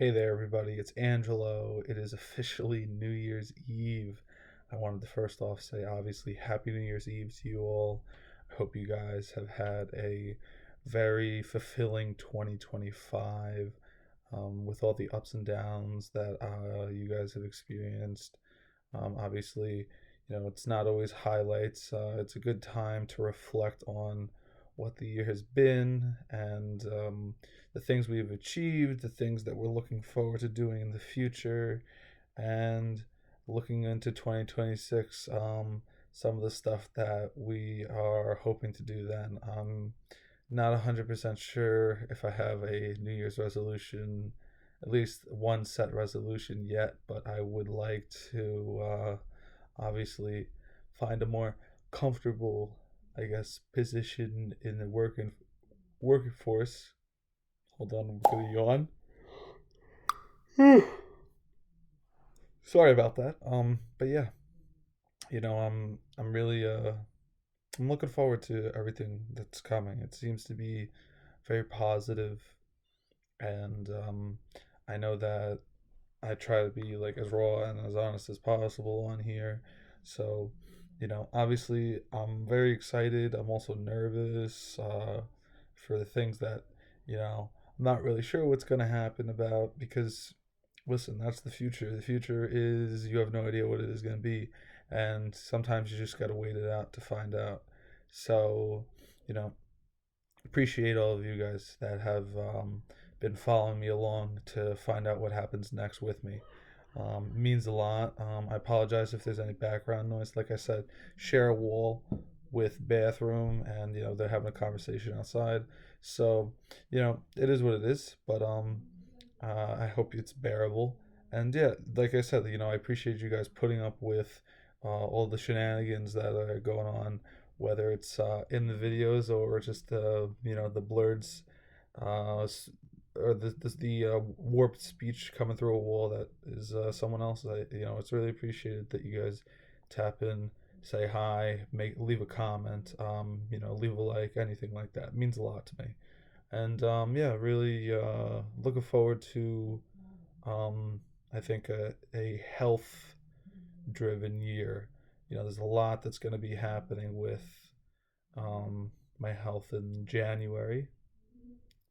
Hey there, everybody. It's Angelo. It is officially New Year's Eve. I wanted to first off say, obviously, Happy New Year's Eve to you all. I hope you guys have had a very fulfilling 2025 with all the ups and downs that you guys have experienced. Obviously, it's not always highlights. It's a good time to reflect on what the year has been and the things we've achieved, the things that we're looking forward to doing in the future, and looking into 2026, some of the stuff that we are hoping to do then. I'm not 100% sure if I have a New Year's resolution, at least one set resolution yet, but I would like to obviously find a more comfortable, I guess, position in the workforce. Hold on, I'm gonna yawn. Sorry about that. But yeah, I'm really I'm looking forward to everything that's coming. It seems to be very positive, and I know that I try to be like as raw and as honest as possible on here. So, obviously, I'm very excited. I'm also nervous for the things that, I'm not really sure what's going to happen about because, listen, that's the future. The future is you have no idea what it is going to be. And sometimes you just got to wait it out to find out. So, you know, appreciate all of you guys that have been following me along to find out what happens next with me. Means a lot. I apologize if there's any background noise. Like I said, share a wall with bathroom, and they're having a conversation outside. So it is what it is. But I hope it's bearable. And yeah, like I said, I appreciate you guys putting up with all the shenanigans that are going on, whether it's in the videos or just the blurs, or the warped speech coming through a wall that is someone else. It's really appreciated that you guys tap in, say hi, leave a comment, leave a like, anything like that. It means a lot to me. And yeah, really looking forward to I think a health driven year. There's a lot that's going to be happening with my health in January.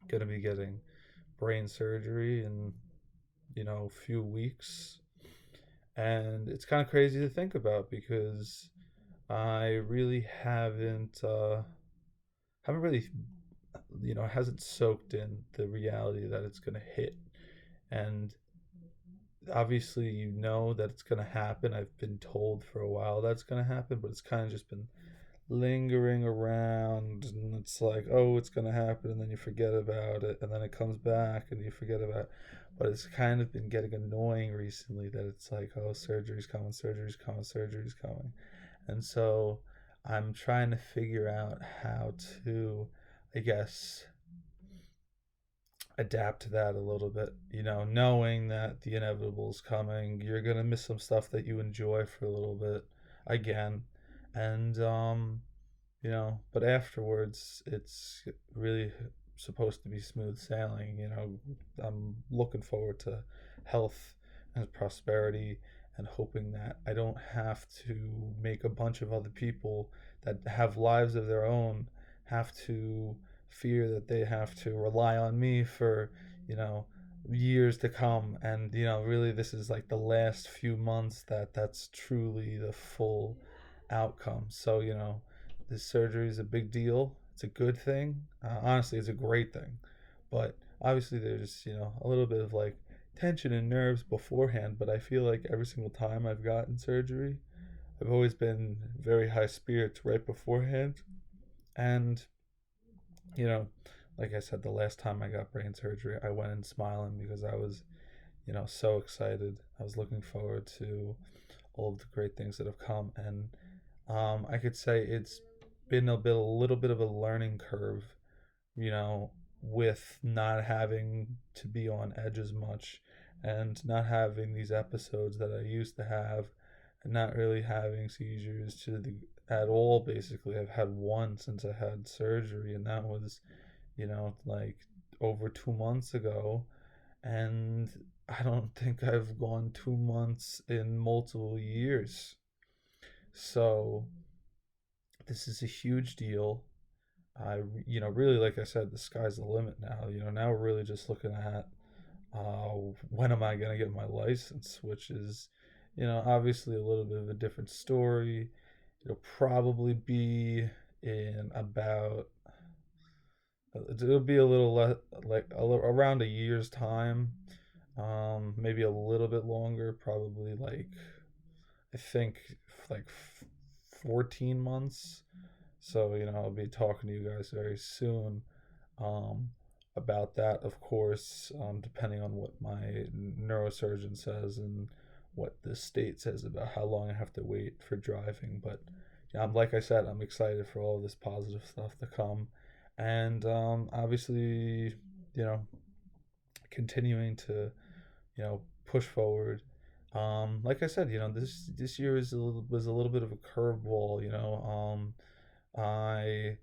Going to be getting brain surgery in a few weeks, and it's kind of crazy to think about because I really haven't really it hasn't soaked in the reality that it's going to hit. And obviously that it's going to happen. I've been told for a while that's going to happen, but it's kind of just been lingering around, and it's like, oh, it's going to happen, and then you forget about it, and then it comes back and you forget about it. But it's kind of been getting annoying recently that it's like, oh, surgery's coming, surgery's coming, surgery's coming. And so I'm trying to figure out how to, I guess, adapt to that a little bit, knowing that the inevitable is coming. You're going to miss some stuff that you enjoy for a little bit again. And but afterwards it's really supposed to be smooth sailing. I'm looking forward to health and prosperity, and hoping that I don't have to make a bunch of other people that have lives of their own have to fear that they have to rely on me for you know years to come. And really, this is like the last few months that's truly the full outcome. So this surgery is a big deal. It's a good thing. Honestly, it's a great thing. But obviously, there's a little bit of like tension and nerves beforehand. But I feel like every single time I've gotten surgery, I've always been very high spirits right beforehand. And you know, like I said, the last time I got brain surgery, I went in smiling because I was so excited. I was looking forward to all of the great things that have come. And I could say it's been a little bit of a learning curve, you know, with not having to be on edge as much, and not having these episodes that I used to have, and not really having seizures at all. Basically, I've had one since I had surgery, and that was, like over 2 months ago. and I don't think I've gone 2 months in multiple years. So this is a huge deal. Really, like I said, the sky's the limit now. Now we're really just looking at uh, when am I going to get my license, which is, obviously a little bit of a different story. It'll probably be in about, it'll be a little around a year's time, maybe a little bit longer, probably like, I think like 14 months. So, I'll be talking to you guys very soon um, about that, of course, depending on what my neurosurgeon says and what the state says about how long I have to wait for driving. But yeah, like I said, I'm excited for all this positive stuff to come. And obviously, you know, continuing to, push forward. Like I said, this year was a little bit of a curveball. I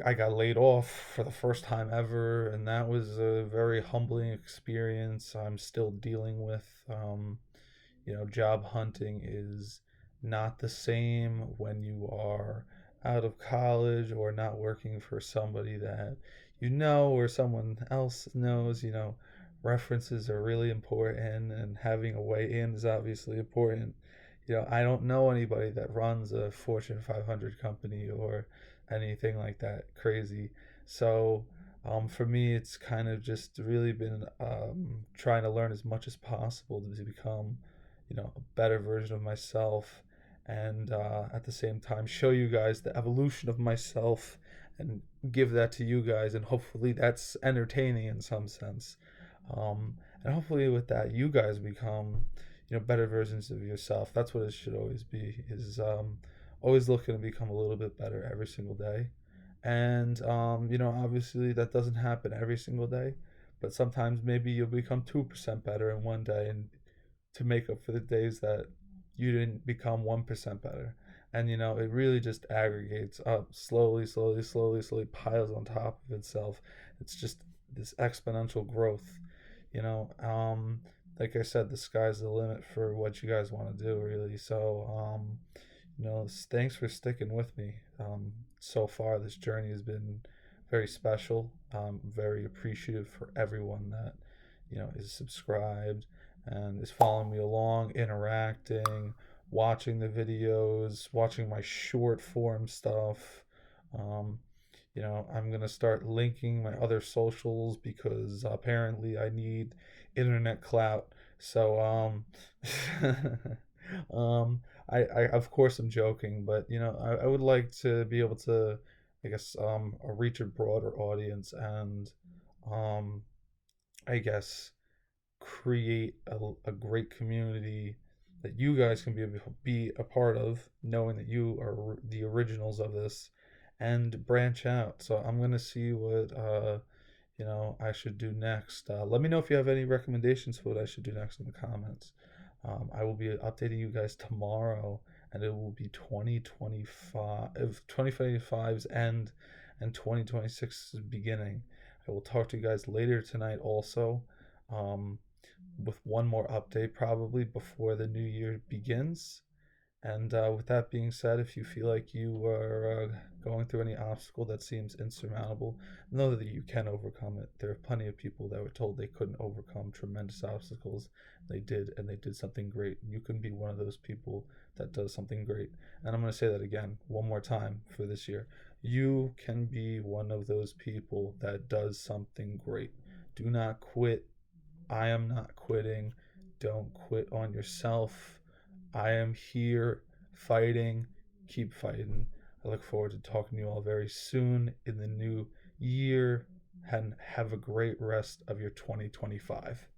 I got laid off for the first time ever, and that was a very humbling experience. I'm still dealing with. Job hunting is not the same when you are out of college or not working for somebody that or someone else knows. References are really important, and having a way in is obviously important. I don't know anybody that runs a Fortune 500 company or anything like that crazy. So, for me, it's kind of just really been trying to learn as much as possible to become, a better version of myself, and at the same time show you guys the evolution of myself and give that to you guys, and hopefully that's entertaining in some sense. And hopefully with that, you guys become, better versions of yourself. That's what it should always be. Is always looking to become a little bit better every single day. And obviously that doesn't happen every single day, but sometimes maybe you'll become 2% better in one day, and to make up for the days that you didn't become 1% better. And it really just aggregates up slowly, slowly, slowly, slowly, piles on top of itself. It's just this exponential growth. you know um like I said, the sky's the limit for what you guys want to do, really. So thanks for sticking with me. So far this journey has been very special. Very appreciative for everyone that is subscribed and is following me along, interacting, watching the videos, watching my short form stuff. um, I'm going to start linking my other socials because apparently I need internet clout. So, um, I of course I'm joking, but I would like to be able to, I guess, reach a broader audience, and, um, I guess, create a great community that you guys can be a part of, knowing that you are the originals of this, and branch out. So I'm gonna see what I should do next. Let me know if you have any recommendations for what I should do next in the comments. I will be updating you guys tomorrow, and it will be 2025's end and 2026's beginning. I will talk to you guys later tonight also. Um, with one more update probably before the new year begins. And with that being said, if you feel like you are going through any obstacle that seems insurmountable, know that you can overcome it. There are plenty of people that were told they couldn't overcome tremendous obstacles. They did, and they did something great. You can be one of those people that does something great. And I'm going to say that again, one more time for this year. You can be one of those people that does something great. Do not quit. I am not quitting. Don't quit on yourself. I am here fighting. Keep fighting. I look forward to talking to you all very soon in the new year, and have a great rest of your 2025.